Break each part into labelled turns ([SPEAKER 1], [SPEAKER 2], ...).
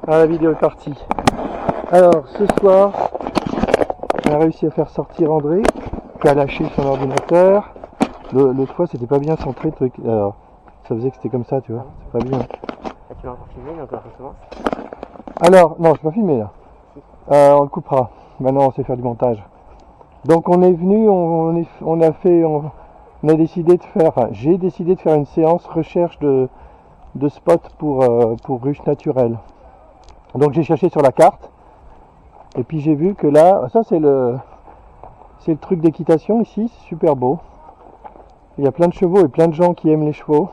[SPEAKER 1] Ah, la vidéo est partie. Alors, ce soir, on a réussi à faire sortir André, qui a lâché son ordinateur. L'autre fois, c'était pas bien centré le truc. Alors, ça faisait que c'était comme ça, tu vois. C'est pas bien.
[SPEAKER 2] Ah, tu m'as encore filmé, donc on recommence.
[SPEAKER 1] Alors, non, je pas filmé là. On le coupera. Maintenant, on sait faire du montage. Donc, on est venu, on a décidé de faire, enfin, j'ai décidé de faire une séance recherche de spots pour ruches naturelles. Donc, j'ai cherché sur la carte. Et puis, j'ai vu que là, ça c'est le truc d'équitation ici, c'est super beau. Il y a plein de chevaux et plein de gens qui aiment les chevaux.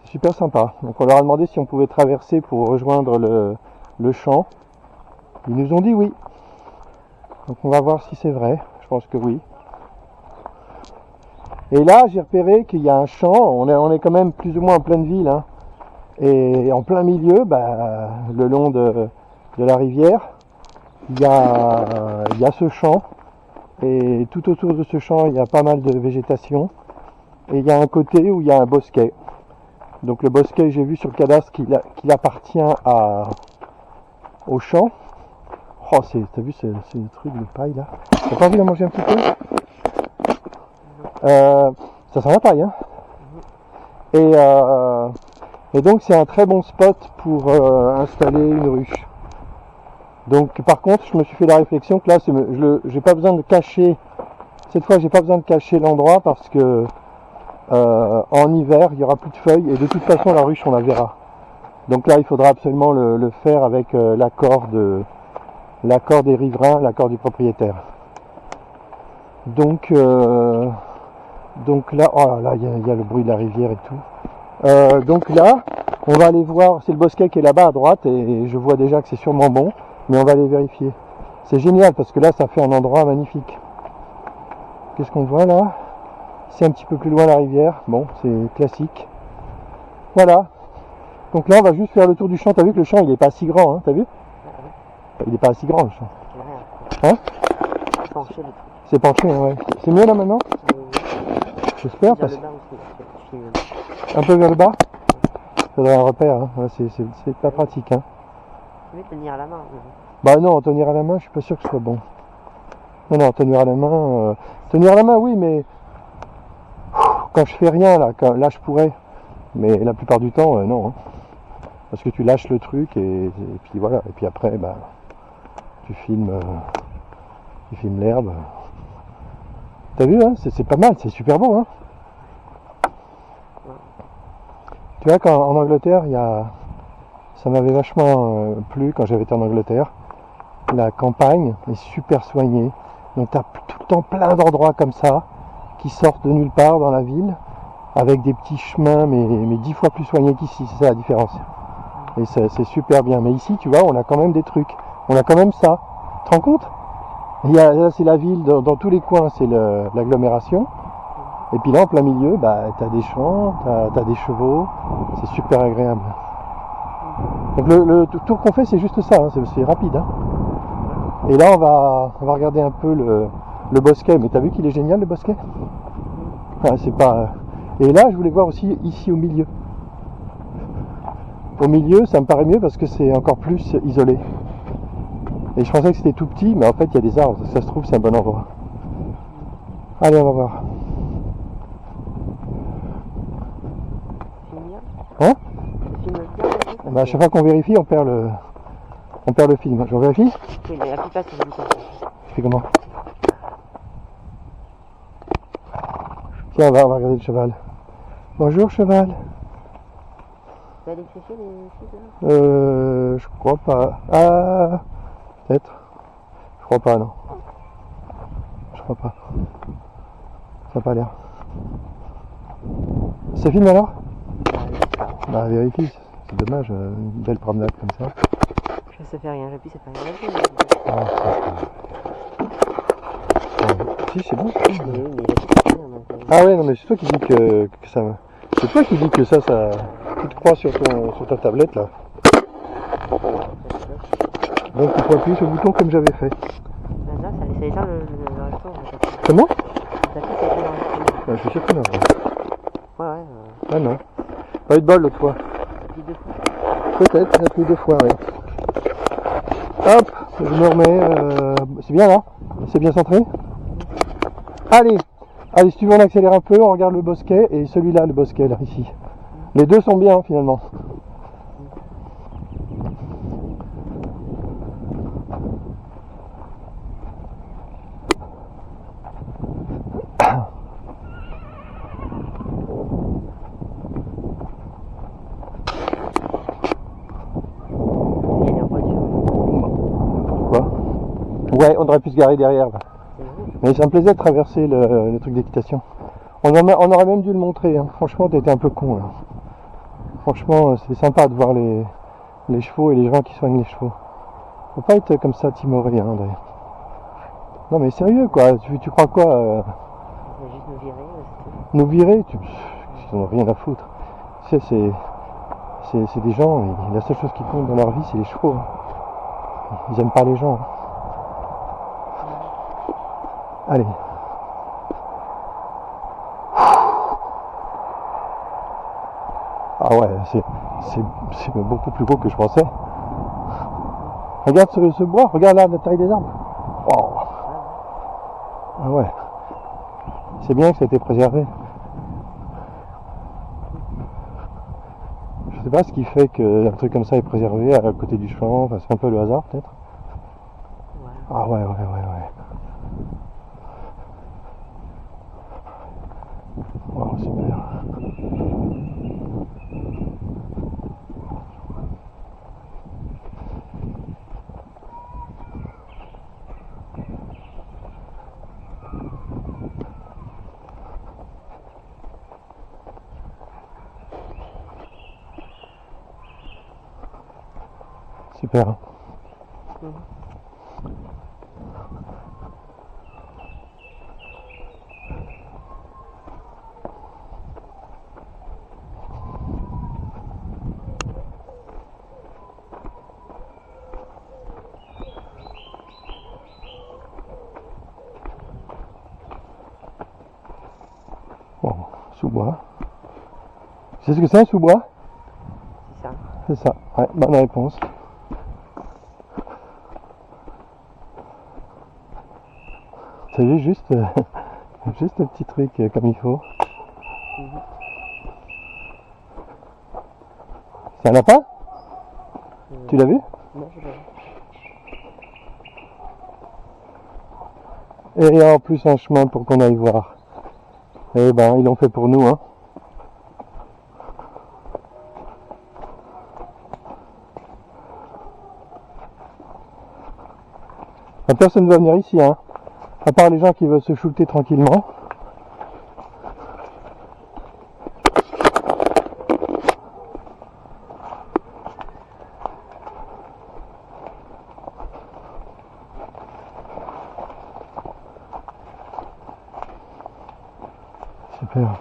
[SPEAKER 1] C'est super sympa. Donc, on leur a demandé si on pouvait traverser pour rejoindre le champ. Ils nous ont dit oui. Donc on va voir si c'est vrai. Je pense que oui. Et là, j'ai repéré qu'il y a un champ. On est quand même plus ou moins en pleine ville. Hein. Et en plein milieu, le long de la rivière, il y a ce champ. Et tout autour de ce champ, il y a pas mal de végétation. Et il y a un côté où il y a un bosquet. Donc le bosquet, j'ai vu sur le cadastre qu'il appartient au champ. Oh, t'as vu ce truc de paille là? T'as pas envie d'en manger un petit peu? Ça sent la paille, hein? Et donc c'est un très bon spot pour installer une ruche. Donc par contre, je me suis fait la réflexion que là, j'ai pas besoin de cacher. Cette fois, j'ai pas besoin de cacher l'endroit parce que en hiver, il y aura plus de feuilles et de toute façon, la ruche, on la verra. Donc là, il faudra absolument le faire avec l'accord des riverains, l'accord du propriétaire. Donc là, oh là, il y a le bruit de la rivière et tout. Donc là, on va aller voir, c'est le bosquet qui est là-bas à droite et je vois déjà que c'est sûrement bon, mais on va aller vérifier. C'est génial parce que là, ça fait un endroit magnifique. Qu'est-ce qu'on voit là? C'est un petit peu plus loin la rivière. Bon, c'est classique. Voilà. Donc là, on va juste faire le tour du champ. T'as vu que le champ, il est pas si grand, hein? T'as vu? Il est pas si grand le champ. Hein? C'est penché, ouais. C'est mieux là maintenant? J'espère parce que... Un peu vers le bas? Faudrait un repère, hein. Ouais, c'est pas pratique, hein.
[SPEAKER 2] Tu veux tenir à la main?
[SPEAKER 1] Bah non, tenir à la main, je suis pas sûr que ce soit bon. Non, tenir à la main... Tenir à la main, oui, mais... Quand je fais rien, là je pourrais. Mais la plupart du temps, non. Hein. Parce que tu lâches le truc et puis voilà. Et puis après, tu filmes l'herbe. T'as vu, hein? C'est pas mal, c'est super beau, hein? Tu vois, en Angleterre, ça m'avait vachement plu quand j'avais été en Angleterre. La campagne est super soignée. Donc t'as tout le temps plein d'endroits comme ça qui sortent de nulle part dans la ville avec des petits chemins mais 10 fois plus soignés qu'ici, c'est ça la différence. Et c'est super bien. Mais ici, tu vois, on a quand même des trucs. On a quand même ça. Tu te rends compte? Là, c'est la ville, dans tous les coins, c'est l'agglomération. Et puis là, en plein milieu, t'as des champs, t'as des chevaux. C'est super agréable. Donc le tour qu'on fait, c'est juste ça. Hein, c'est rapide. Hein. Et là, on va regarder un peu le bosquet. Mais t'as vu qu'il est génial, le bosquet? Enfin, c'est pas... Et là, je voulais voir aussi ici au milieu. Au milieu, ça me paraît mieux parce que c'est encore plus isolé. Et je pensais que c'était tout petit, mais en fait, il y a des arbres. Ça se trouve, c'est un bon endroit. Allez, on va voir. Hein? À chaque fois qu'on vérifie, on perd le film. Je vérifie?
[SPEAKER 2] Oui, mais la plupart, c'est du temps.
[SPEAKER 1] Tu fais comment? Tiens, on va regarder le cheval. Bonjour, cheval.
[SPEAKER 2] Tu vas aller chercher les filles?
[SPEAKER 1] Je crois pas. Ah, peut-être. Je crois pas, non. Je crois pas. Ça n'a pas l'air. Ça filme alors? Vérifie. C'est dommage, une belle promenade comme ça.
[SPEAKER 2] Ça fait rien, j'appuie, ça fait rien.
[SPEAKER 1] Si, c'est bon. Ah ouais, non, mais c'est toi qui dis que ça... C'est toi qui dis que ça... Tu te crois sur ta tablette, là. Donc tu peux appuyer sur le bouton comme j'avais fait.
[SPEAKER 2] Non, ça éteint le resto.
[SPEAKER 1] Comment?
[SPEAKER 2] Ça éteint le resto.
[SPEAKER 1] Je suis sûr que non.
[SPEAKER 2] Ouais.
[SPEAKER 1] Ah non. Pas eu de bol l'autre fois.
[SPEAKER 2] Deux fois.
[SPEAKER 1] Peut-être, la pluie 2 fois, oui. Hop, je me remets. C'est bien là? C'est bien centré? Allez! Allez, si tu veux, on accélère un peu, on regarde le bosquet et celui-là, le bosquet, là, ici. Les deux sont bien, finalement.
[SPEAKER 2] Il est en voiture.
[SPEAKER 1] Pourquoi? Ouais, on aurait pu se garer derrière, là. Mais ça me plaisait de traverser le truc d'équitation. On aurait même dû le montrer, hein. Franchement, t'étais un peu con, là. Franchement, c'est sympa de voir les chevaux et les gens qui soignent les chevaux. Faut pas être comme ça timoré, hein, d'ailleurs. Non mais sérieux, quoi. Tu crois quoi
[SPEAKER 2] Il va juste nous virer.
[SPEAKER 1] Nous virer? Ils n'ont rien à foutre. Tu sais, c'est des gens, et la seule chose qui compte dans leur vie, c'est les chevaux. Hein. Ils aiment pas les gens. Hein. Allez. Ah ouais, c'est beaucoup plus gros que je pensais. Regarde ce bois, regarde là la taille des arbres. Wow. Ah ouais. C'est bien que ça ait été préservé. Je sais pas ce qui fait qu'un truc comme ça est préservé à côté du champ. Enfin, c'est un peu le hasard peut-être.
[SPEAKER 2] Voilà.
[SPEAKER 1] Ah ouais. Wow, super. Super. Bon, sous-bois. Tu sais ce que c'est un sous-bois?
[SPEAKER 2] C'est ça.
[SPEAKER 1] C'est ça. Ouais, bonne réponse. T'as vu juste un petit truc comme il faut. C'est un lapin? Tu l'as vu?
[SPEAKER 2] Non, je l'ai vu.
[SPEAKER 1] Et en plus un chemin pour qu'on aille voir. Eh ben, ils l'ont fait pour nous, hein. Personne ne va venir ici, hein. À part les gens qui veulent se shooter tranquillement. Super.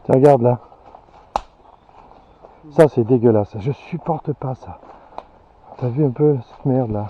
[SPEAKER 1] Tiens, regarde là. Ça c'est dégueulasse, je supporte pas ça. T'as vu un peu cette merde là?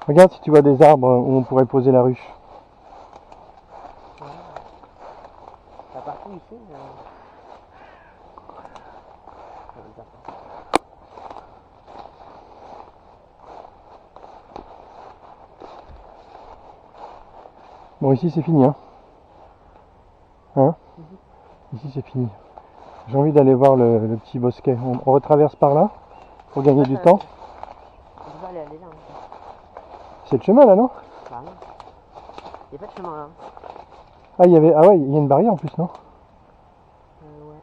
[SPEAKER 1] Regarde si tu vois des arbres où on pourrait poser la ruche.
[SPEAKER 2] Pas partout ici.
[SPEAKER 1] Bon, ici c'est fini, hein. Hein? Ici c'est fini. J'ai envie d'aller voir le petit bosquet. On retraverse par là pour gagner du temps.
[SPEAKER 2] On va aller là.
[SPEAKER 1] C'est le chemin là, non?
[SPEAKER 2] Bah non. Il n'y a pas de chemin là.
[SPEAKER 1] Ah, il y avait. Ah ouais, il y a une barrière en plus, non?
[SPEAKER 2] Ouais.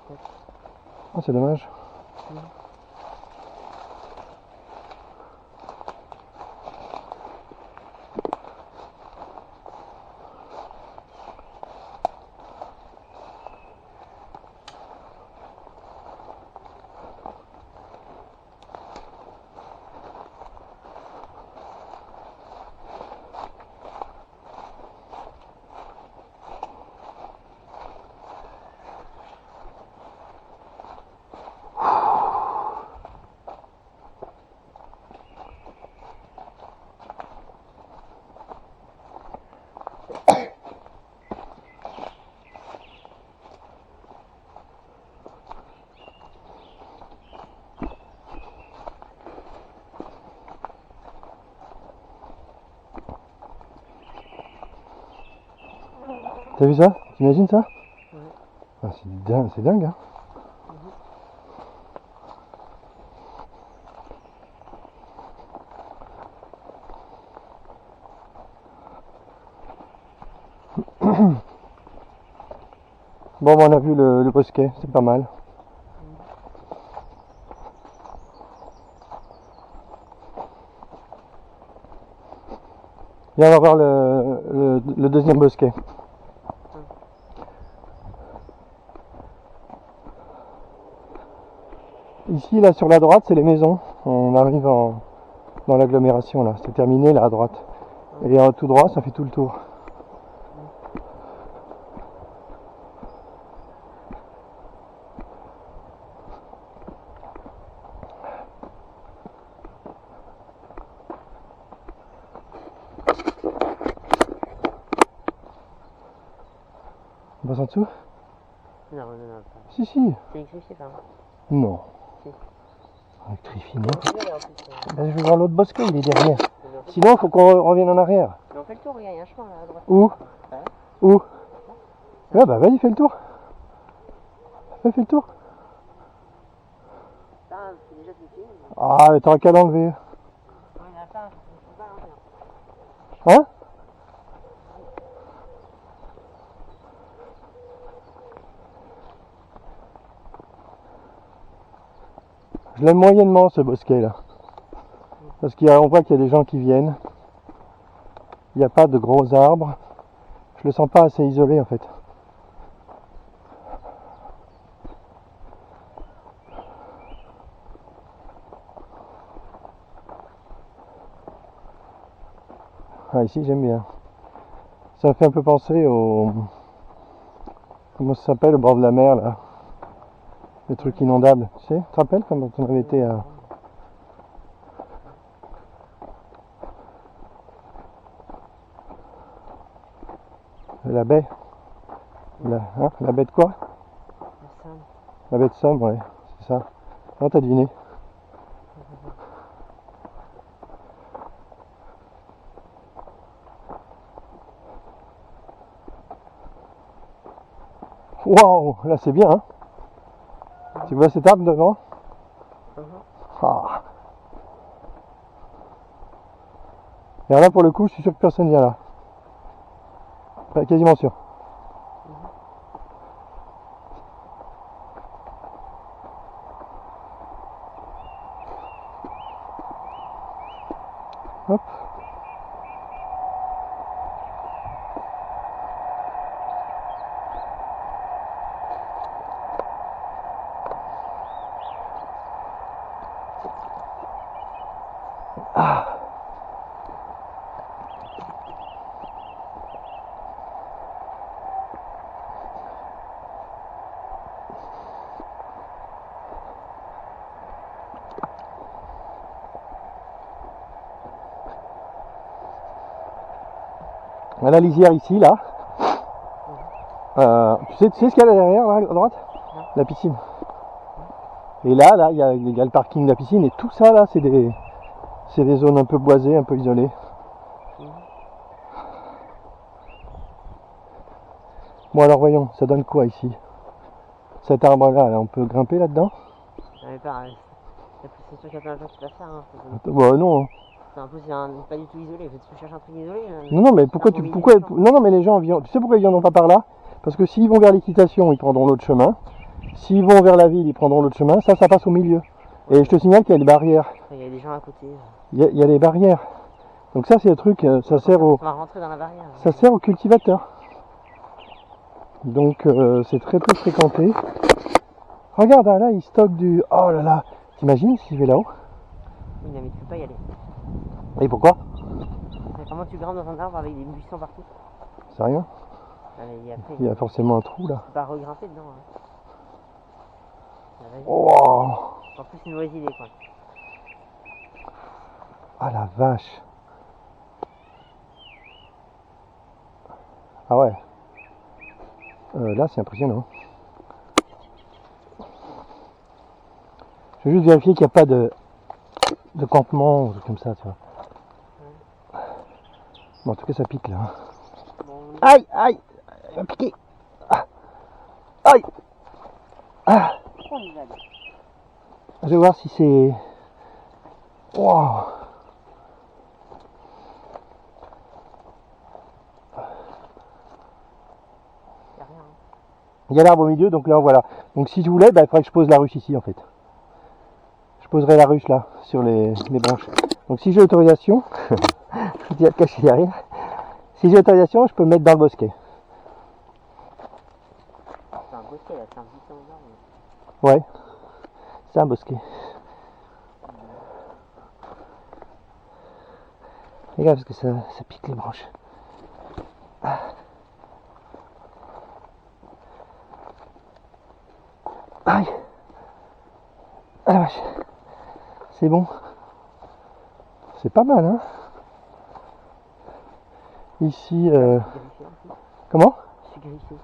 [SPEAKER 2] Peut-être.
[SPEAKER 1] Ah, c'est dommage. T'as vu ça? T'imagines ça?
[SPEAKER 2] Ouais.
[SPEAKER 1] Ah, c'est dingue, hein. Bon, on a vu le bosquet, c'est pas mal. Viens, on va voir le deuxième bosquet. Ici, là, sur la droite, c'est les maisons. On arrive dans l'agglomération, là. C'est terminé, là, à droite. Et tout droit, ça fait tout le tour. On passe en dessous?
[SPEAKER 2] Non, pas.
[SPEAKER 1] Si, si.
[SPEAKER 2] C'est électrifié, quand même.
[SPEAKER 1] Non.
[SPEAKER 2] Si.
[SPEAKER 1] Électrifié, non. Ben, je vais voir l'autre bosquet, il est derrière. Sinon, il faut qu'on revienne en arrière.
[SPEAKER 2] Mais on fait le tour, regarde, il y a un chemin là à droite.
[SPEAKER 1] Où?
[SPEAKER 2] Ouais.
[SPEAKER 1] Où? Ouais, bah vas-y, fais le tour. Fais le tour.
[SPEAKER 2] Là, c'est déjà tout fait.
[SPEAKER 1] Ah, mais t'auras qu'à l'enlever.
[SPEAKER 2] Ouais, il y en a plein, je peux pas l'enlever.
[SPEAKER 1] Hein? Je l'aime moyennement, ce bosquet là. Parce qu'on voit qu'il y a des gens qui viennent. Il n'y a pas de gros arbres. Je le sens pas assez isolé en fait. Ah, ici j'aime bien. Ça me fait un peu penser au... Comment ça s'appelle au bord de la mer là? Les trucs inondables. Tu sais? Tu te rappelles quand on avait été à... La baie? La baie de quoi? La baie de Somme, ouais, c'est ça. Non, t'as deviné. Waouh, là c'est bien, hein. Tu vois cet arbre devant? Ah. Et alors là pour le coup, je suis sûr que personne vient là. Enfin, quasiment sûr. Hop. Ah. La lisière ici, là. Tu sais ce qu'il y a derrière, là, à droite? La piscine. Et là, il y a le parking de la piscine et tout ça, là, c'est des zones un peu boisées, un peu isolées. Bon, alors voyons, ça donne quoi ici? Cet arbre-là, là, on peut grimper là-dedans?
[SPEAKER 2] Ouais, pareil. C'est sûr qu'il y a plein de gens qui passent ça. Hein.
[SPEAKER 1] Bah non.
[SPEAKER 2] En plus, c'est pas du tout isolé. Tu cherches un truc isolé.
[SPEAKER 1] Non, mais pourquoi non, mais les gens viennent. Tu sais pourquoi ils viendront pas par là? Parce que s'ils vont vers l'équitation, ils prendront l'autre chemin. S'ils vont vers la ville, ils prendront l'autre chemin. Ça passe au milieu. Et je te signale qu'il y a des barrières.
[SPEAKER 2] Il y a des gens à côté.
[SPEAKER 1] Il y a des barrières. Donc ça, c'est le truc. Ça sert
[SPEAKER 2] On va rentrer dans la barrière.
[SPEAKER 1] Ça sert aux cultivateurs. Donc c'est très peu fréquenté. Regarde, là, ils stockent du... Oh là là. T'imagines s'il va là-haut?
[SPEAKER 2] Oui, mais tu peux pas y aller.
[SPEAKER 1] Et pourquoi?
[SPEAKER 2] Comment tu grimpes dans un arbre avec des buissons partout?
[SPEAKER 1] C'est rien. Il y a forcément un trou là.
[SPEAKER 2] Tu peux pas regrimper dedans. Hein.
[SPEAKER 1] Oh.
[SPEAKER 2] En plus, c'est une mauvaise idée quoi.
[SPEAKER 1] Ah la vache. Ah ouais. Là, c'est impressionnant. Je vais juste vérifier qu'il n'y a pas de campement ou comme ça, tu vois. Bon, en tout cas, ça pique là.
[SPEAKER 2] Bon,
[SPEAKER 1] aïe, aïe. Il m'a piqué. Ah. Aïe. Ah.
[SPEAKER 2] On y va.
[SPEAKER 1] Je vais voir si c'est... Waouh.
[SPEAKER 2] Y a rien.
[SPEAKER 1] Il y a l'arbre au milieu, donc là voilà. Donc si je voulais, bah, il faudrait que je pose la ruche ici en fait. Je poserai la ruche là, sur les branches. Donc si j'ai l'autorisation, je dis à cacher derrière. Si j'ai l'autorisation, je peux me mettre dans le bosquet.
[SPEAKER 2] C'est un bosquet là, c'est un buisson énorme.
[SPEAKER 1] Ouais, c'est un bosquet. Regarde parce que ça pique les branches. Ah. Aïe. Ah la vache. C'est bon. C'est pas mal, hein. Ici, comment?
[SPEAKER 2] Je suis griffé.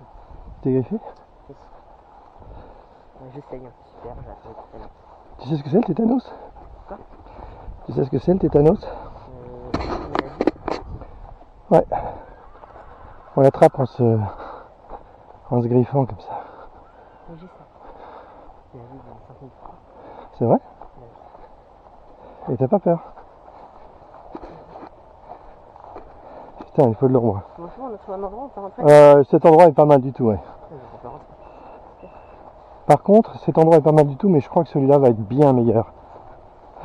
[SPEAKER 1] T'es griffé?
[SPEAKER 2] Je saigne. Super, j'ai la tétanos.
[SPEAKER 1] Tu sais ce que c'est le tétanos?
[SPEAKER 2] Quoi?
[SPEAKER 1] Tu sais ce que c'est le tétanos? Ouais. On l'attrape en se griffant comme ça.
[SPEAKER 2] Oui, je sais. J'ai vu 5000 fois.
[SPEAKER 1] C'est vrai? Et t'as pas peur? Putain, il faut de l'ombre.
[SPEAKER 2] Franchement, on a trouvé un endroit où on peut rentrer.
[SPEAKER 1] Cet endroit est pas mal du tout, ouais.
[SPEAKER 2] On peut rentrer.
[SPEAKER 1] Par contre, cet endroit est pas mal du tout, mais je crois que celui-là va être bien meilleur.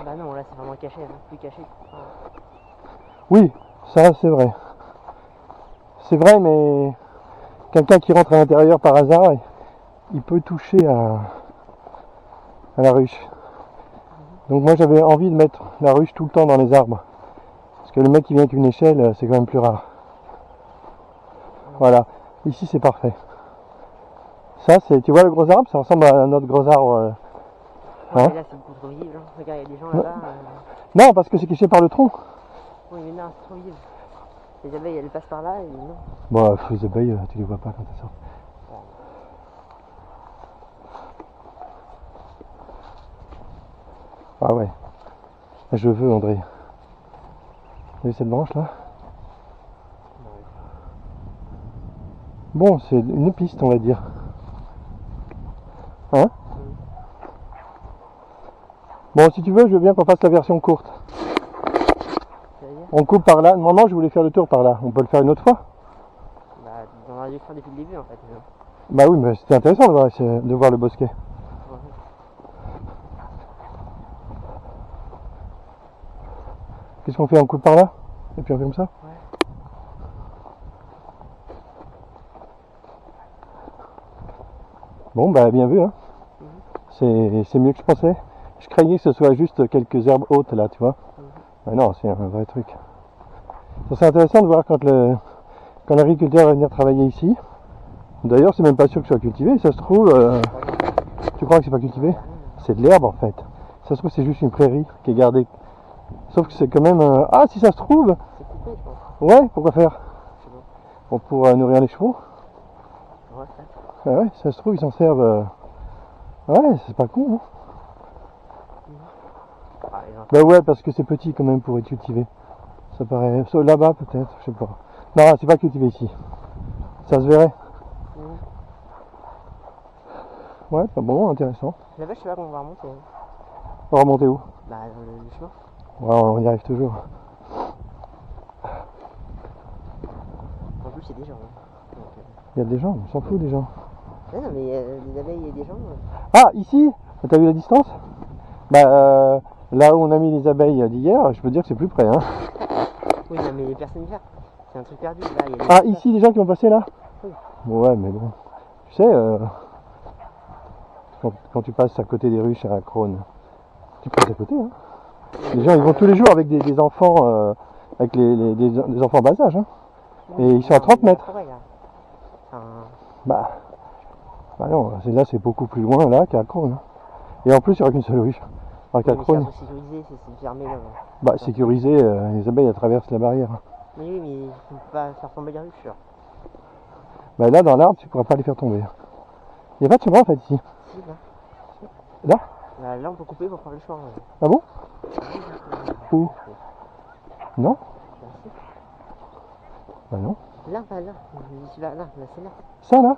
[SPEAKER 2] Bah non, là c'est vraiment caché, hein. Plus caché.
[SPEAKER 1] Oui, ça c'est vrai. C'est vrai, mais quelqu'un qui rentre à l'intérieur par hasard, il peut toucher à la ruche. Donc moi j'avais envie de mettre la ruche tout le temps dans les arbres. Parce que le mec qui vient avec une échelle, c'est quand même plus rare. Voilà, ici c'est parfait. Ça, c'est, tu vois le gros arbre, ça ressemble à notre gros arbre.
[SPEAKER 2] Ouais, là c'est beaucoup trop visible. Hein. Regarde, il y a des gens là-bas.
[SPEAKER 1] Non, parce que c'est caché par le tronc.
[SPEAKER 2] Oui, mais non, c'est trop visible. Les abeilles elles passent par là et non.
[SPEAKER 1] Bon, les abeilles, tu les vois pas quand elles sortent. Ah ouais, je veux André. Vous avez cette branche là? Bon, c'est une piste on va dire. Hein? Bon, si tu veux, je veux bien qu'on fasse la version courte. On coupe par là. Non, je voulais faire le tour par là. On peut le faire une autre fois?
[SPEAKER 2] Bah, on aurait dû le faire depuis le début en fait.
[SPEAKER 1] Bah oui, mais c'était intéressant de voir le bosquet.
[SPEAKER 2] Ouais.
[SPEAKER 1] Qu'est-ce qu'on fait? On coupe par là? Et puis on fait comme ça?
[SPEAKER 2] Ouais.
[SPEAKER 1] Bon, bah bien vu, hein. C'est mieux que je pensais. Je craignais que ce soit juste quelques herbes hautes là, tu vois. Mais non, c'est un vrai truc. Ça serait intéressant de voir quand l'agriculteur va venir travailler ici. D'ailleurs, c'est même pas sûr que ce soit cultivé. Ça se trouve, tu crois que c'est pas cultivé? C'est de l'herbe en fait. Ça se trouve, c'est juste une prairie qui est gardée. Sauf que c'est quand même. Ah, si ça se trouve.
[SPEAKER 2] C'est coupé, je pense.
[SPEAKER 1] Ouais, pourquoi faire?
[SPEAKER 2] Je sais pas.
[SPEAKER 1] Bon, pour nourrir les chevaux.
[SPEAKER 2] Ouais, ça.
[SPEAKER 1] Ah ouais, ça se trouve, ils s'en servent. Ouais, c'est pas con, hein.
[SPEAKER 2] Ah,
[SPEAKER 1] Bah ouais, parce que c'est petit quand même pour être cultivé. Ça paraît. Là-bas peut-être, je sais pas. Non, c'est pas cultivé ici. Ça se verrait. Ouais, pas bon, intéressant.
[SPEAKER 2] Là-bas, je sais pas comment on va remonter.
[SPEAKER 1] On va remonter où?
[SPEAKER 2] Bah, le chemin.
[SPEAKER 1] Ouais, on y arrive toujours.
[SPEAKER 2] En plus, il y a des gens. Donc,
[SPEAKER 1] Il y a des gens, on s'en fout des gens.
[SPEAKER 2] non, mais les abeilles et des gens.
[SPEAKER 1] Ah, ici? T'as vu la distance? Bah, là où on a mis les abeilles d'hier, je peux dire que c'est plus près, hein.
[SPEAKER 2] Oui, non, mais personne n'y va. C'est un truc perdu. Là, il y a des
[SPEAKER 1] Ah, ici, les gens qui vont passer là?
[SPEAKER 2] Oui.
[SPEAKER 1] Ouais, mais bon. Tu sais, quand tu passes à côté des ruches à la Crône, tu passes à côté, hein. Les gens, ils vont tous les jours avec des enfants, avec des enfants bas âge, hein. Et ils sont à 30 mètres.
[SPEAKER 2] Forêt, là. Enfin,
[SPEAKER 1] Bah non, là c'est beaucoup plus loin là qu'à Crône. Et en plus, il n'y aura qu'une seule ruche. Alors qu'à
[SPEAKER 2] oui, mais c'est un
[SPEAKER 1] Crône,
[SPEAKER 2] peu sécurisé, c'est fermé. Là.
[SPEAKER 1] bah sécurisé, les abeilles elles traversent la barrière.
[SPEAKER 2] Mais oui, mais il ne faut pas faire tomber les ruches. Genre.
[SPEAKER 1] Bah là, dans l'arbre, tu pourras pas les faire tomber. Il n'y a pas de chemin en fait ici.
[SPEAKER 2] Si, là.
[SPEAKER 1] Là?
[SPEAKER 2] Là, on peut couper pour faire le chemin.
[SPEAKER 1] Ah bon? Où? Non? Bah non.
[SPEAKER 2] Là, pas là. Ici, là, c'est là.
[SPEAKER 1] Ça là?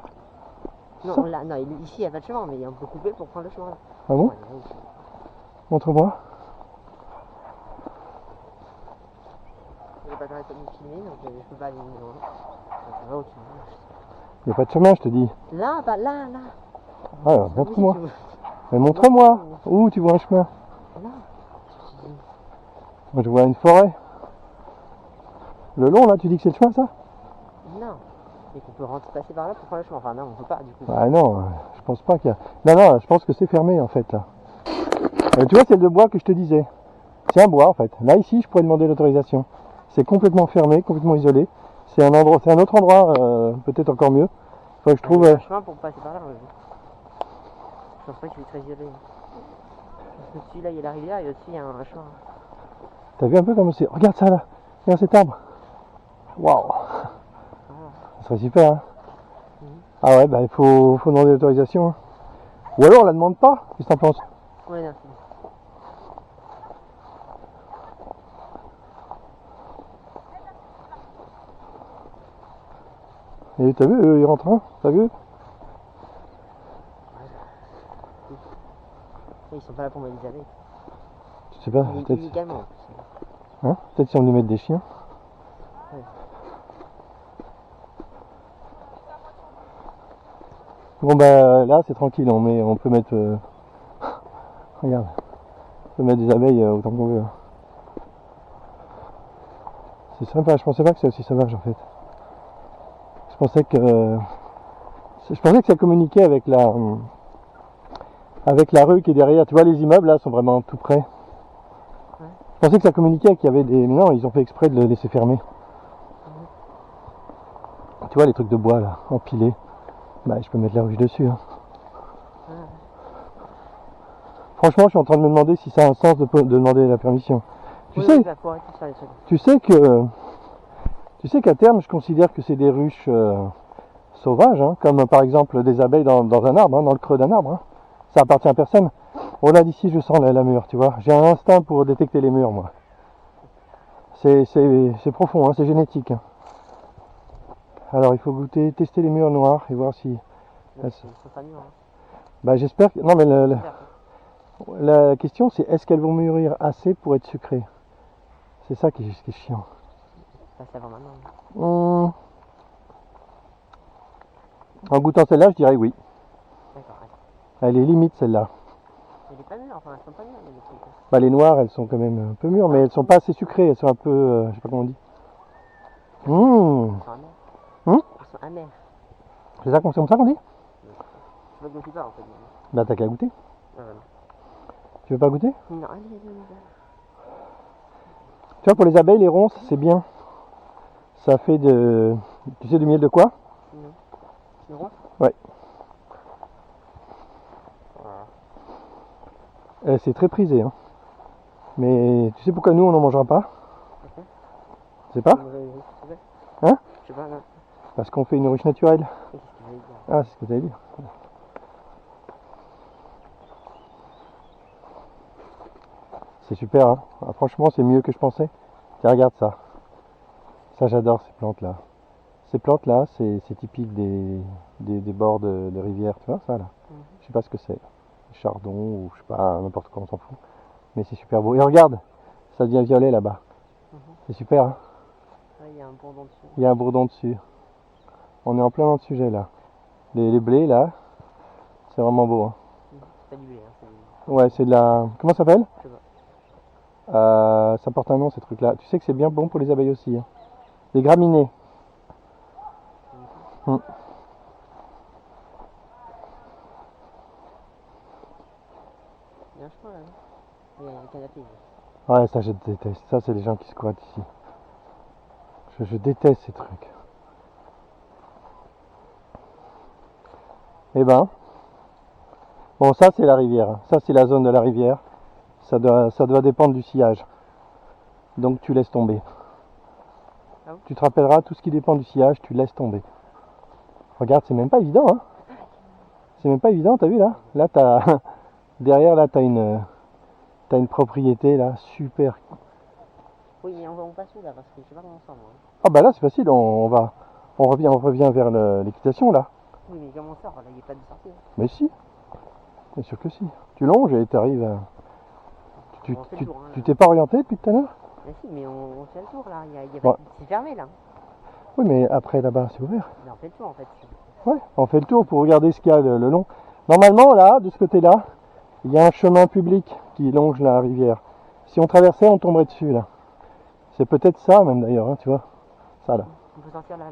[SPEAKER 2] Non,
[SPEAKER 1] Ça
[SPEAKER 2] là, non, ici, il n'y a pas de chemin, mais on peut couper pour prendre le chemin là.
[SPEAKER 1] Ah bon?
[SPEAKER 2] Ouais,
[SPEAKER 1] Montre-moi.
[SPEAKER 2] il n'y a pas d'arrêt de me filmer, donc je peux pas aller loin. Donc, on va au tunnel.
[SPEAKER 1] Il n'y a pas de chemin, je te dis.
[SPEAKER 2] Là, pas là, là.
[SPEAKER 1] Ah,
[SPEAKER 2] C'est
[SPEAKER 1] montre-moi.
[SPEAKER 2] pas possible,
[SPEAKER 1] Mais montre-moi. Où tu vois un chemin?
[SPEAKER 2] Là.
[SPEAKER 1] Moi, je vois une forêt. Le long, là, tu dis que c'est le chemin, ça?
[SPEAKER 2] Non. Et qu'on peut passer par là pour prendre le chemin. Enfin, non, on peut pas, du coup.
[SPEAKER 1] Ah non, je pense pas qu'il y a... Non, non, je pense que c'est fermé, en fait, là. Tu vois, c'est le bois que je te disais. C'est un bois, en fait. Là, ici, je pourrais demander l'autorisation. C'est complètement fermé, complètement isolé. C'est un endroit, c'est un autre endroit, peut-être encore mieux. Il faudrait que je trouve...
[SPEAKER 2] Il y a un chemin pour passer par là, ouais. Je pense pas qu'il est très isolé. Parce que dessus, là, il y a la rivière et au-dessus, il y a un chemin.
[SPEAKER 1] T'as vu un peu comme c'est... Regarde ça, là. Regarde cet arbre. Waouh. Ça serait super, hein. Ah ouais, bah il faut demander l'autorisation. Hein. Ou alors on la demande pas, qu'est-ce que t'en penses?
[SPEAKER 2] Ouais, non, c'est bon.
[SPEAKER 1] Et t'as vu, ils rentrent, hein? T'as vu?
[SPEAKER 2] Ils sont pas là pour mettre des abeilles.
[SPEAKER 1] Je sais pas, peut-être...
[SPEAKER 2] Illégalement.
[SPEAKER 1] Hein? Peut-être si on lui met des chiens.
[SPEAKER 2] Ouais.
[SPEAKER 1] Bon bah là c'est tranquille, on peut mettre... Regarde. On peut mettre des abeilles autant qu'on veut. Hein. C'est sympa, je pensais pas que c'est aussi sauvage en fait. Je pensais que ça communiquait avec la rue qui est derrière. Tu vois, les immeubles là sont vraiment tout près.
[SPEAKER 2] Ouais.
[SPEAKER 1] Je pensais que ça communiquait qu'il y avait des... Mais non, ils ont fait exprès de le laisser fermer. Tu vois les trucs de bois là, empilés. Bah je peux mettre la ruche dessus. Hein. Franchement, je suis en train de me demander si ça a un sens de demander la permission. Tu sais qu'à terme, je considère que c'est des ruches sauvages, hein, comme par exemple des abeilles dans un arbre, hein, dans le creux d'un arbre. Hein. Ça appartient à personne. Oh là, d'ici, je sens la mûre, tu vois. J'ai un instinct pour détecter les mûres, moi. C'est profond, hein, c'est génétique. Hein. Alors, il faut tester les mûres noires et voir si...
[SPEAKER 2] Elles sont pas mûres. Hein.
[SPEAKER 1] Bah, j'espère que... Non, mais la question, c'est est-ce qu'elles vont mûrir assez pour être sucrées? C'est ça qui est chiant.
[SPEAKER 2] Ça, c'est avant maintenant.
[SPEAKER 1] En goûtant celle-là, je dirais oui.
[SPEAKER 2] D'accord, ouais.
[SPEAKER 1] Elle est limite celle-là.
[SPEAKER 2] Elle est pas mûre, enfin, elles sont pas mûres, les trucs.
[SPEAKER 1] Bah, les noires, elles sont quand même un peu mûres, mais elles sont pas assez sucrées. Elles sont un peu... je sais pas comment on dit.
[SPEAKER 2] Elles sont amères. Elles sont amères.
[SPEAKER 1] C'est ça comme ça qu'on dit?
[SPEAKER 2] Je veux goûter pas, en fait.
[SPEAKER 1] Bah, t'as qu'à goûter.
[SPEAKER 2] Ah, voilà.
[SPEAKER 1] Tu veux pas goûter?
[SPEAKER 2] Non, allez.
[SPEAKER 1] Tu vois, pour les abeilles, les ronces, c'est bien. Ça fait de... Tu sais du miel de quoi?
[SPEAKER 2] Non. Le roi?
[SPEAKER 1] Ouais.
[SPEAKER 2] Voilà.
[SPEAKER 1] C'est très prisé. Hein. Mais tu sais pourquoi nous, on n'en mangera pas?
[SPEAKER 2] Okay.
[SPEAKER 1] Tu sais pas? Hein?
[SPEAKER 2] Je sais pas, non.
[SPEAKER 1] Parce qu'on fait une ruche naturelle.
[SPEAKER 2] Qu'est-ce que tu veux dire?
[SPEAKER 1] Ah, c'est ce que tu allais dire. C'est super, hein. Ah, franchement, c'est mieux que je pensais. Tiens, regarde ça. Ça, j'adore ces plantes-là. Ces plantes-là, c'est typique des bords de rivière, tu vois, ça, là. Je sais pas ce que c'est. Chardon, ou je sais pas, n'importe quoi, on s'en fout. Mais c'est super beau. Et regarde, ça devient violet, là-bas. C'est super, hein.
[SPEAKER 2] Ouais, il y a un bourdon dessus.
[SPEAKER 1] Il y a un bourdon dessus. On est en plein dans le sujet, là. Les blés, là, c'est vraiment beau, hein.
[SPEAKER 2] C'est pas du blé, hein.
[SPEAKER 1] Ouais, c'est de la... Comment ça s'appelle?
[SPEAKER 2] Je sais pas.
[SPEAKER 1] Ça porte un nom, ces trucs-là. Tu sais que c'est bien bon pour les abeilles aussi. Hein. Des graminées.
[SPEAKER 2] Il y a un chemin là, non? Il y a un canapé.
[SPEAKER 1] Ouais, ça je déteste. Ça, c'est les gens qui squattent ici. Je déteste ces trucs. Eh ben. Bon, ça, c'est la rivière. Ça, c'est la zone de la rivière. Ça doit dépendre du sillage. Donc, tu laisses tomber.
[SPEAKER 2] Ah bon?
[SPEAKER 1] Tu te rappelleras, tout ce qui dépend du sillage, tu laisses tomber. Regarde, c'est même pas évident, hein. C'est même pas évident, t'as vu là? Là, t'as... Derrière, là, t'as une propriété, là, super.
[SPEAKER 2] Oui, mais on passe où là? Parce que je sais pas comment on sent, moi.
[SPEAKER 1] Ah bah là, c'est facile, on va On revient vers l'équitation là.
[SPEAKER 2] Oui, mais comme on sort, là, il n'y a pas de sortie.
[SPEAKER 1] Mais si, bien sûr que si. Tu longes et tu arrives à...
[SPEAKER 2] On fait le tour, hein,
[SPEAKER 1] Tu
[SPEAKER 2] là.
[SPEAKER 1] t'es pas orienté depuis tout à l'heure?
[SPEAKER 2] Mais si, mais on fait le tour là. Il y a
[SPEAKER 1] Ouais.
[SPEAKER 2] pas... C'est fermé là.
[SPEAKER 1] Oui, mais après là-bas, c'est ouvert.
[SPEAKER 2] Mais on fait le tour en fait.
[SPEAKER 1] Ouais, on fait le tour pour regarder ce qu'il y a le long. Normalement, là, de ce côté-là, il y a un chemin public qui longe la rivière. Si on traversait, on tomberait dessus, là. C'est peut-être ça, même d'ailleurs, hein, tu vois. Ça, là.
[SPEAKER 2] On peut sortir là.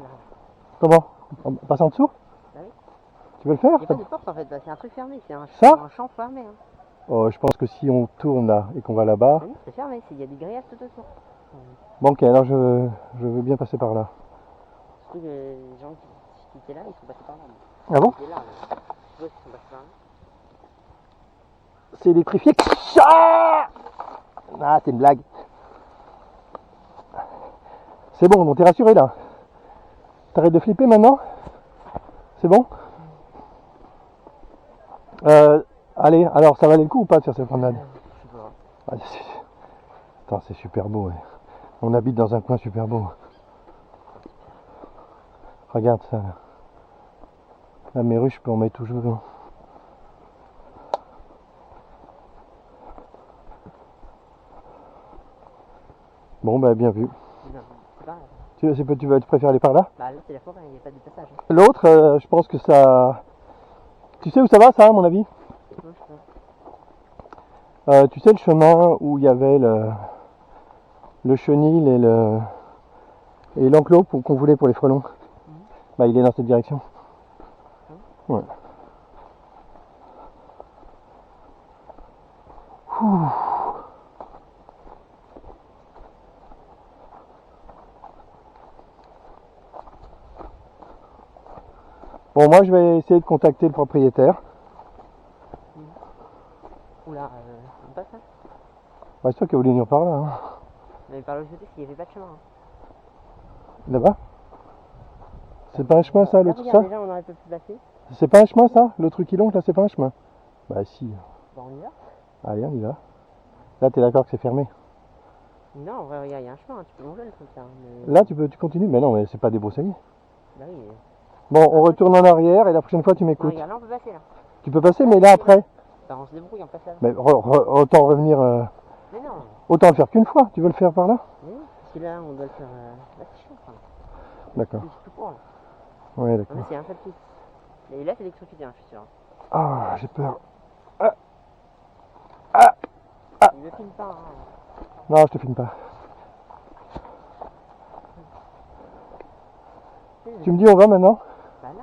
[SPEAKER 1] Comment? On passe en dessous?
[SPEAKER 2] Bah oui.
[SPEAKER 1] Tu veux le faire?
[SPEAKER 2] Il n'y a pas de porte en fait, bah, c'est un truc fermé. C'est un champ fermé. Hein.
[SPEAKER 1] Oh, je pense que si on tourne là et qu'on va là-bas...
[SPEAKER 2] Oui, c'est fermé, il y a des grillages tout autour.
[SPEAKER 1] Bon, ok, alors je veux bien passer par là.
[SPEAKER 2] Surtout que les gens qui étaient là, ils sont passés par là.
[SPEAKER 1] Ah bon?
[SPEAKER 2] Ils étaient là, je sais pas s'ils sont passés par là.
[SPEAKER 1] C'est électrifié. Ah, c'est une blague. C'est bon, on t'est rassuré là. T'arrêtes de flipper maintenant? C'est bon? Allez, alors ça valait le coup ou pas de faire cette promenade?
[SPEAKER 2] Je sais pas.
[SPEAKER 1] Ah, attends, c'est super beau. Ouais. On habite dans un coin super beau. Regarde ça. Là. La mes ruches, je peux en mettre toujours. Bon, bah bien vu.
[SPEAKER 2] C'est pas
[SPEAKER 1] Tu préfères aller par là?
[SPEAKER 2] Bah là c'est la forêt, il n'y a pas de passage. Hein.
[SPEAKER 1] L'autre, je pense que ça... Tu sais où ça va ça, à mon avis?
[SPEAKER 2] Non, je sais pas.
[SPEAKER 1] Tu sais le chemin où il y avait le chenil et l'enclos qu'on voulait pour les frelons? Bah il est dans cette direction. Ouais. Ouh. Bon, moi je vais essayer de contacter le propriétaire.
[SPEAKER 2] Oula, on passe là.
[SPEAKER 1] Bah, c'est toi qui as voulu venir par là. Hein.
[SPEAKER 2] Mais par l'autre côté, il n'y avait pas de chemin. Hein.
[SPEAKER 1] Là-bas? C'est pas un chemin ça, l'autre ça?
[SPEAKER 2] Déjà, on aurait pu passer.
[SPEAKER 1] C'est pas un chemin ça? Le truc qui longe là, c'est pas un chemin? Bah si.
[SPEAKER 2] Bah on y va.
[SPEAKER 1] Allez, on y va. Là, t'es d'accord que c'est fermé?
[SPEAKER 2] Non, en vrai, regarde, il y a un chemin, hein, tu peux longer le truc là. Mais...
[SPEAKER 1] Là, tu continues? Mais non, mais c'est pas débroussaillé.
[SPEAKER 2] Bah oui.
[SPEAKER 1] Bon, on retourne en arrière et la prochaine fois tu
[SPEAKER 2] Non,
[SPEAKER 1] m'écoutes.
[SPEAKER 2] regarde, là on peut passer là.
[SPEAKER 1] Tu peux passer, mais là après.
[SPEAKER 2] Bah on se débrouille, on passe là.
[SPEAKER 1] Mais autant revenir.
[SPEAKER 2] Mais non.
[SPEAKER 1] Autant le faire qu'une fois. Tu veux le faire par là?
[SPEAKER 2] Mais oui, parce que là on doit le faire. Là c'est chaud. Enfin.
[SPEAKER 1] D'accord.
[SPEAKER 2] C'est tout court là.
[SPEAKER 1] Ouais,
[SPEAKER 2] Non,
[SPEAKER 1] d'accord.
[SPEAKER 2] mais c'est un seul pied. Et là c'est l'électricité, hein, je suis sûr.
[SPEAKER 1] Ah, j'ai peur.
[SPEAKER 2] Il ne filme pas. Hein.
[SPEAKER 1] Non, je te filme pas. Tu me dis on va maintenant?
[SPEAKER 2] Bah là.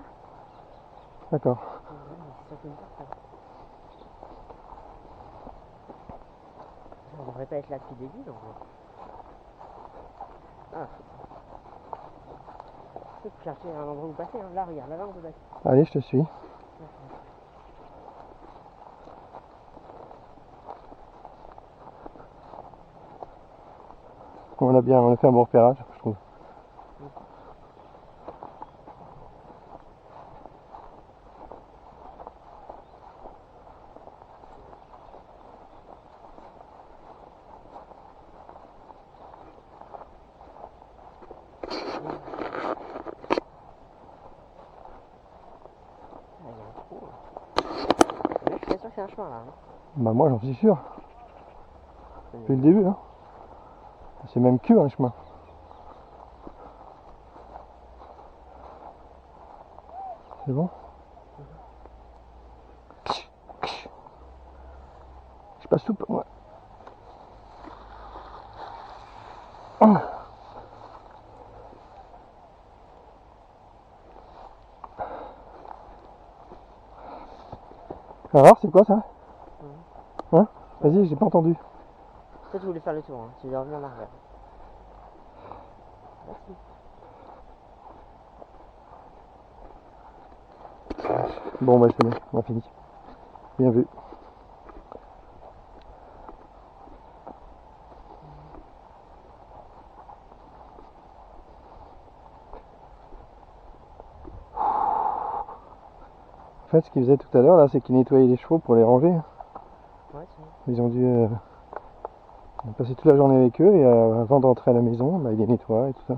[SPEAKER 1] D'accord.
[SPEAKER 2] On devrait pas être là depuis le début donc. Ah. Il faut chercher un endroit où passer. Hein. Là, regarde, là on peut passer.
[SPEAKER 1] Allez, je te suis. On a fait un bon repérage, je trouve. C'est un chemin là. Hein. Bah moi j'en suis sûr. Depuis le début. Hein. C'est même que un chemin. C'est bon? Je passe tout pour moi. Alors c'est quoi ça? Hein? Vas-y, j'ai pas entendu.
[SPEAKER 2] Toi tu voulais faire le tour, hein. Tu voulais revenir en arrière.
[SPEAKER 1] Bon bah c'est bon, on a fini. Bien vu. En fait, ce qu'ils faisaient tout à l'heure là, c'est qu'ils nettoyaient les chevaux pour les ranger.
[SPEAKER 2] Ouais,
[SPEAKER 1] Ils ont dû passer toute la journée avec eux et avant d'entrer à la maison, bah, ils les nettoient et tout ça.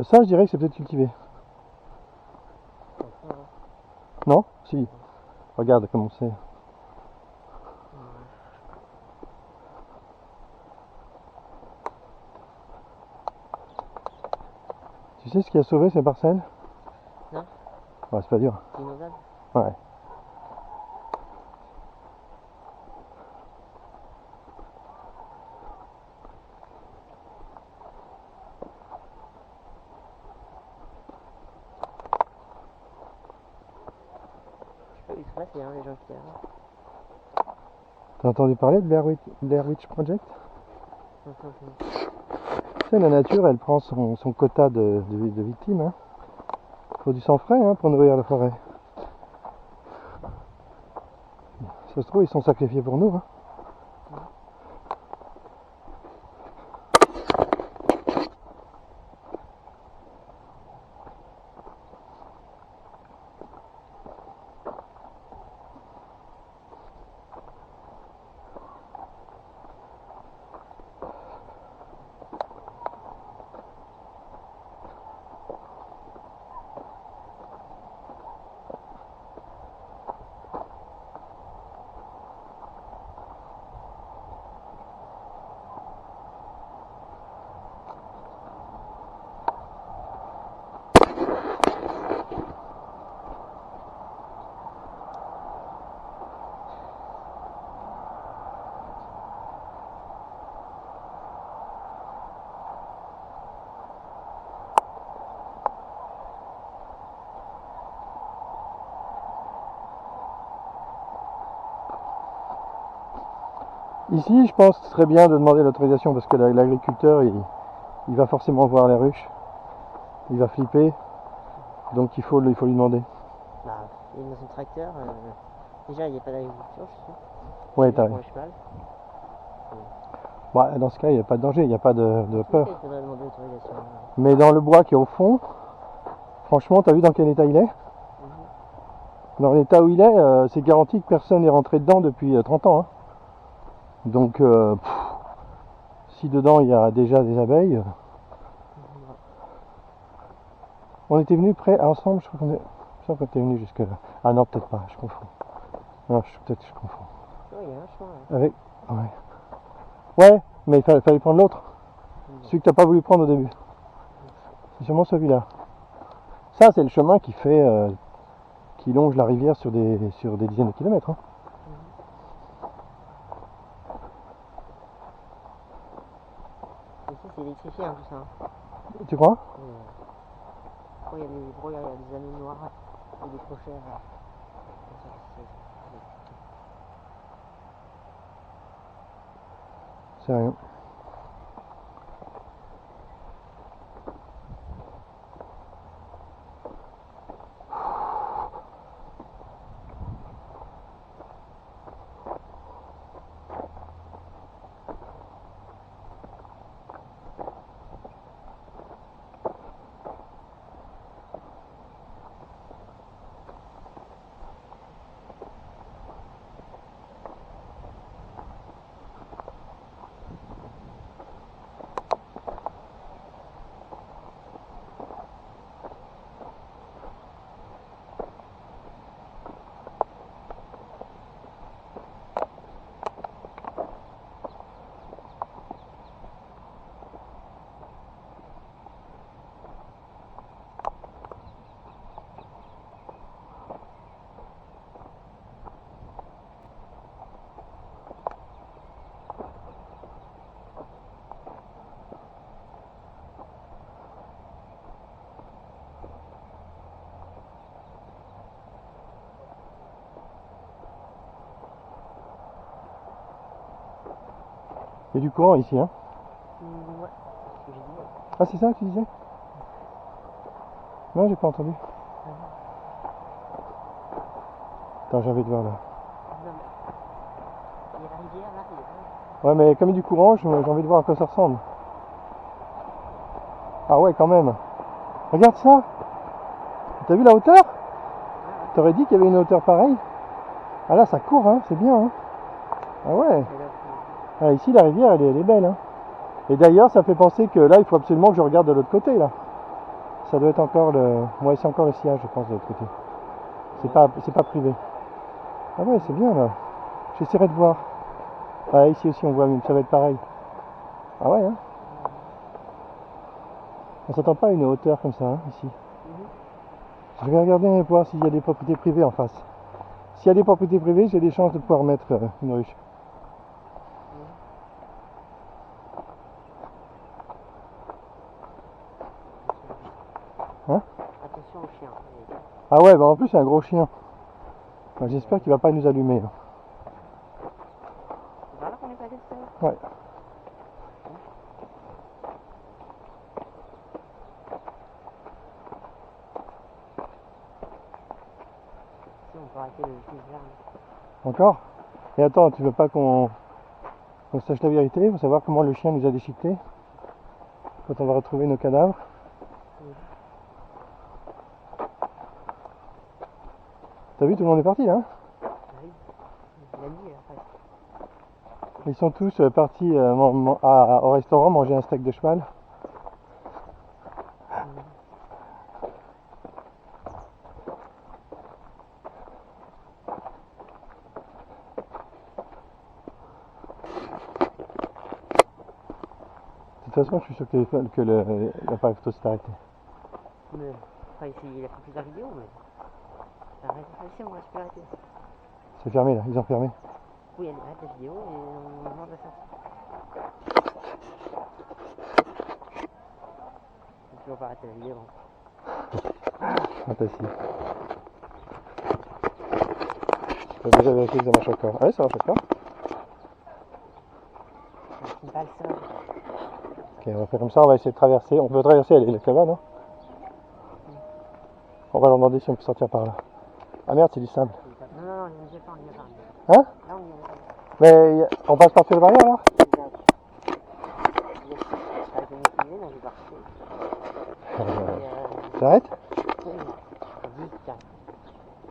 [SPEAKER 1] Ça, je dirais que c'est peut-être cultivé. Non? Si. Regarde comment c'est. Tu sais ce qui a sauvé ces parcelles?
[SPEAKER 2] Non.
[SPEAKER 1] Ouais, c'est pas dur.
[SPEAKER 2] Inondable.
[SPEAKER 1] Ouais.
[SPEAKER 2] Je sais pas où ils sont passés, hein, les gens qui avant.
[SPEAKER 1] T'as entendu parler de Blair Witch Project? Tu sais, la nature, elle prend son quota de victimes. Hein. Faut du sang frais hein, pour nourrir la forêt. Ça se trouve, ils sont sacrifiés pour nous. Hein. Ici, je pense que ce serait bien de demander l'autorisation parce que l'agriculteur, il va forcément voir les ruches. Il va flipper. Donc il faut lui demander.
[SPEAKER 2] Bah, il est dans son tracteur. Déjà, il n'y a pas d'agriculture, je suis sûr.
[SPEAKER 1] Ouais, t'as
[SPEAKER 2] Pour un cheval.
[SPEAKER 1] Bah, dans ce cas, il n'y a pas de danger, il n'y a pas de peur.
[SPEAKER 2] Il faudrait demander l'autorisation.
[SPEAKER 1] Mais dans le bois qui est au fond, franchement, t'as vu dans quel état il est? Dans l'état où il est, c'est garanti que personne n'est rentré dedans depuis 30 ans. Hein. Donc, si dedans il y a déjà des abeilles. On était venus près ensemble, je crois qu'on était venus jusque là. Ah non, peut-être pas, je confonds. Non, peut-être que je confonds.
[SPEAKER 2] Oh, il y a un chemin là.
[SPEAKER 1] Avec. Ouais, mais il fallait prendre l'autre. Celui que t'as pas voulu prendre au début. C'est sûrement celui-là. Ça, c'est le chemin qui fait. Qui longe la rivière sur des dizaines de kilomètres. Hein.
[SPEAKER 2] Ici, c'est électrifié hein, tout ça. Hein.
[SPEAKER 1] Tu crois?
[SPEAKER 2] Il y a des anneaux noirs et des crochets.
[SPEAKER 1] C'est rien. Il y a du courant ici, hein?
[SPEAKER 2] Ouais, c'est ce que j'ai dit.
[SPEAKER 1] Ah, c'est ça que tu disais? Non, j'ai pas entendu. Attends, j'ai envie de voir là.
[SPEAKER 2] Non, mais il y a la rivière là, il y a
[SPEAKER 1] Ouais, mais comme il y a du courant, j'ai envie de voir à quoi ça ressemble. Ah ouais, quand même. Regarde ça. T'as vu la hauteur? T'aurais dit qu'il y avait une hauteur pareille? Ah là, ça court, hein, c'est bien. Hein. Ah ouais. Ah, ici, la rivière, elle est belle. Hein. Et d'ailleurs, ça fait penser que là, il faut absolument que je regarde de l'autre côté, là. Ça doit être encore le. Ouais, c'est encore le sillage, je pense, de l'autre côté. C'est pas privé. Ah ouais, c'est bien là. J'essaierai de voir. Ah, ici aussi on voit, mais ça va être pareil. Ah ouais, hein. On s'attend pas à une hauteur comme ça, hein, ici. Je vais regarder pour voir s'il y a des propriétés privées en face. S'il y a des propriétés privées, j'ai des chances de pouvoir mettre une ruche. Hein?
[SPEAKER 2] Attention au chien.
[SPEAKER 1] Ah ouais, bah en plus c'est un gros chien. Bah, j'espère qu'il va pas nous allumer. Là.
[SPEAKER 2] C'est par là qu'on est passé tout à l'heure?
[SPEAKER 1] Ouais.
[SPEAKER 2] Si, on peut arrêter le là.
[SPEAKER 1] Encore? Et attends, tu veux pas qu'on sache la vérité pour savoir comment le chien nous a déchiquetés quand on va retrouver nos cadavres? T'as vu, tout le monde est parti là, hein?
[SPEAKER 2] Oui. La nuit, après.
[SPEAKER 1] Ils sont tous partis au restaurant manger un steak de cheval. De toute façon, je suis sûr que l'appareil photo s'est arrêté.
[SPEAKER 2] Mais, enfin, ici, il a fait plusieurs vidéos, mais. Arrête, ici, on va se faire arrêter.
[SPEAKER 1] C'est fermé là, ils ont fermé.
[SPEAKER 2] Oui, elle arrête la vidéo et on demande la sortie. On peut pas arrêter la vidéo.
[SPEAKER 1] Ah, t'as si. Je vais déjà vérifier que ça marche encore. Ah oui, ça marche encore.
[SPEAKER 2] C'est pas le seul.
[SPEAKER 1] Ok, on va faire comme ça, on va essayer de traverser. On peut traverser, elle est là-bas, non? On va leur demander si on peut sortir par là. Ah merde, c'est du sable.
[SPEAKER 2] Non, on n'y est pas, on n'y est pas.
[SPEAKER 1] Hein?
[SPEAKER 2] Là, on y est pas.
[SPEAKER 1] Mais on passe par-dessus le barrière alors?
[SPEAKER 2] Avec une cuisine, on est parti.
[SPEAKER 1] J'arrête?
[SPEAKER 2] Oui, vite.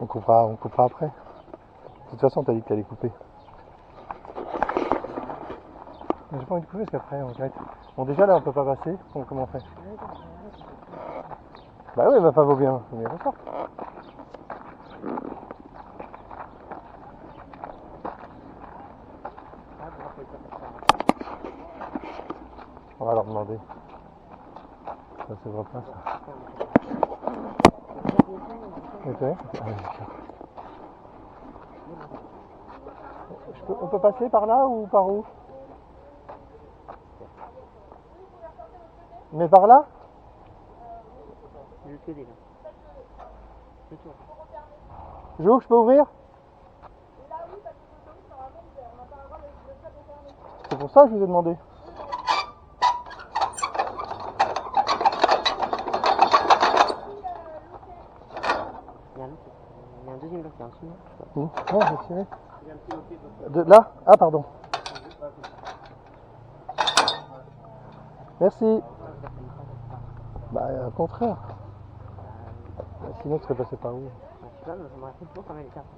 [SPEAKER 1] On coupera après. De toute façon, t'as dit que t'allais couper. Mais j'ai pas envie de couper parce qu'après on regrette. Bon, déjà là on peut pas passer. Comment on fait? Bah oui, ma femme vaut bien. Faut bien qu'on sorte. On va leur demander. Ça se voit pas ça. Ok. On peut passer par là ou par où? Mais par là?
[SPEAKER 2] De l'autre côté, là. Le tour.
[SPEAKER 1] J'ouvre, je peux ouvrir? C'est pour ça que je vous ai demandé.
[SPEAKER 2] Il y a un deuxième bloc là en dessous.
[SPEAKER 1] Non, j'ai tiré. De là? Ah, pardon. Merci. Bah, au contraire. Sinon, tu serais passé par où?
[SPEAKER 2] Je sais pas, mais je me rappelle toujours quand elle est partie.